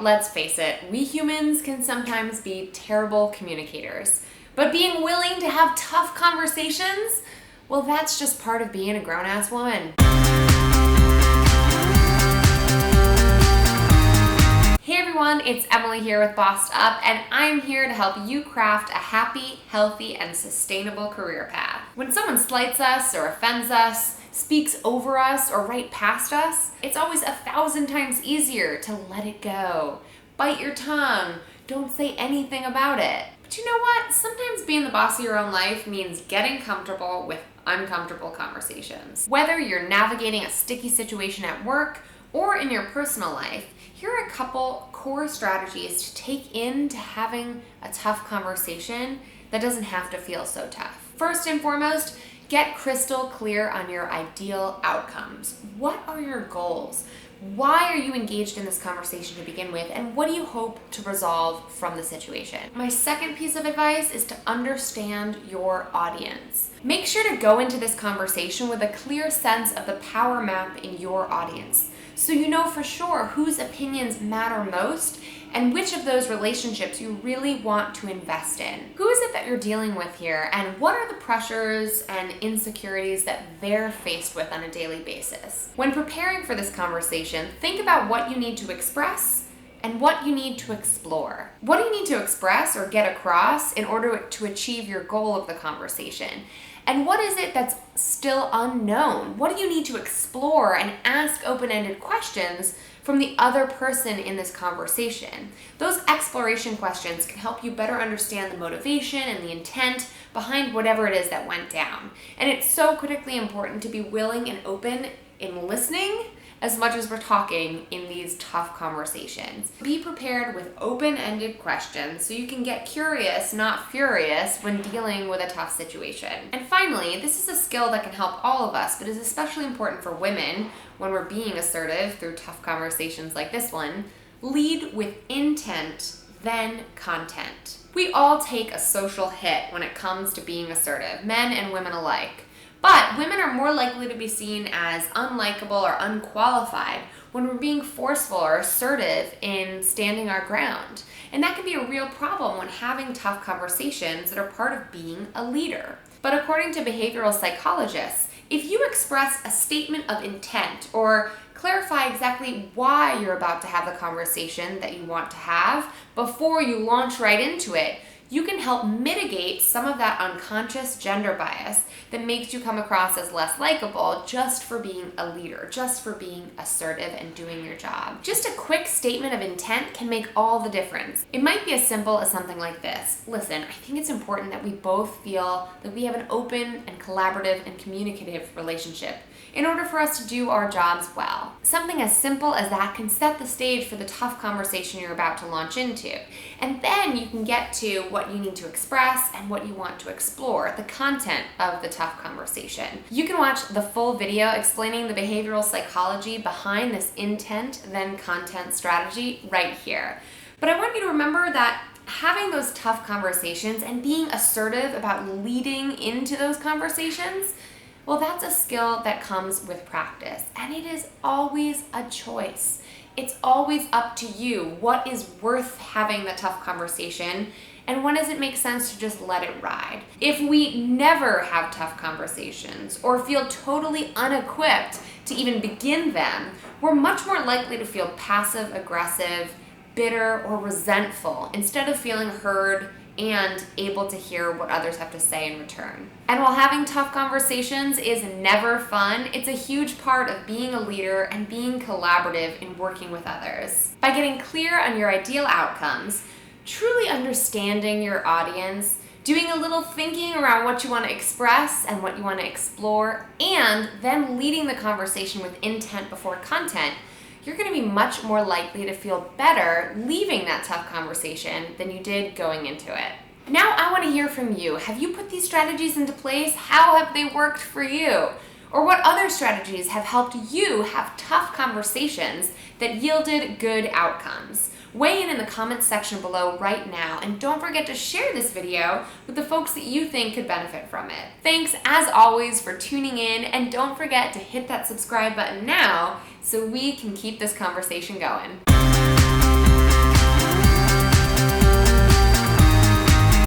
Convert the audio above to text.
Let's face it, we humans can sometimes be terrible communicators. But being willing to have tough conversations, well, that's just part of being a grown-ass woman. Hey everyone, it's Emily here with Bossed Up, and I'm here to help you craft a happy, healthy, and sustainable career path. When someone slights us or offends us, speaks over us, or right past us, it's always 1,000 times easier to let it go. Bite your tongue. Don't say anything about it. But you know what? Sometimes being the boss of your own life means getting comfortable with uncomfortable conversations. Whether you're navigating a sticky situation at work or in your personal life, here are a couple core strategies to take into having a tough conversation that doesn't have to feel so tough. First and foremost, get crystal clear on your ideal outcomes. What are your goals? Why are you engaged in this conversation to begin with, and what do you hope to resolve from the situation? My second piece of advice is to understand your audience. Make sure to go into this conversation with a clear sense of the power map in your audience, so you know for sure whose opinions matter most and which of those relationships you really want to invest in. Who is it that you're dealing with here, and what are the pressures and insecurities that they're faced with on a daily basis? When preparing for this conversation, think about what you need to express and what you need to explore. What do you need to express or get across in order to achieve your goal of the conversation? And what is it that's still unknown? What do you need to explore and ask open-ended questions from the other person in this conversation? Those exploration questions can help you better understand the motivation and the intent behind whatever it is that went down. And it's so critically important to be willing and open in listening as much as we're talking in these tough conversations. Be prepared with open-ended questions so you can get curious, not furious, when dealing with a tough situation. And finally, this is a skill that can help all of us, but is especially important for women when we're being assertive through tough conversations like this one. Lead with intent, then content. We all take a social hit when it comes to being assertive, men and women alike. But women are more likely to be seen as unlikable or unqualified when we're being forceful or assertive in standing our ground. And that can be a real problem when having tough conversations that are part of being a leader. But according to behavioral psychologists, if you express a statement of intent or clarify exactly why you're about to have the conversation that you want to have before you launch right into it, you can help mitigate some of that unconscious gender bias that makes you come across as less likable just for being a leader, just for being assertive and doing your job. Just a quick statement of intent can make all the difference. It might be as simple as something like this. Listen, I think it's important that we both feel that we have an open and collaborative and communicative relationship in order for us to do our jobs well. Something as simple as that can set the stage for the tough conversation you're about to launch into. And then you can get to what you need to express and what you want to explore, the content of the tough conversation. You can watch the full video explaining the behavioral psychology behind this intent, then content strategy right here. But I want you to remember that having those tough conversations and being assertive about leading into those conversations, well, that's a skill that comes with practice, and it is always a choice. It's always up to you what is worth having the tough conversation and when does it make sense to just let it ride. If we never have tough conversations or feel totally unequipped to even begin them, we're much more likely to feel passive, aggressive, bitter, or resentful instead of feeling heard and able to hear what others have to say in return. And while having tough conversations is never fun, it's a huge part of being a leader and being collaborative in working with others. By getting clear on your ideal outcomes, truly understanding your audience, doing a little thinking around what you want to express and what you want to explore, and then leading the conversation with intent before content, you're going to be much more likely to feel better leaving that tough conversation than you did going into it. Now I want to hear from you. Have you put these strategies into place? How have they worked for you? Or what other strategies have helped you have tough conversations that yielded good outcomes? Weigh in the comments section below right now, and don't forget to share this video with the folks that you think could benefit from it. Thanks as always for tuning in, and don't forget to hit that subscribe button now so we can keep this conversation going.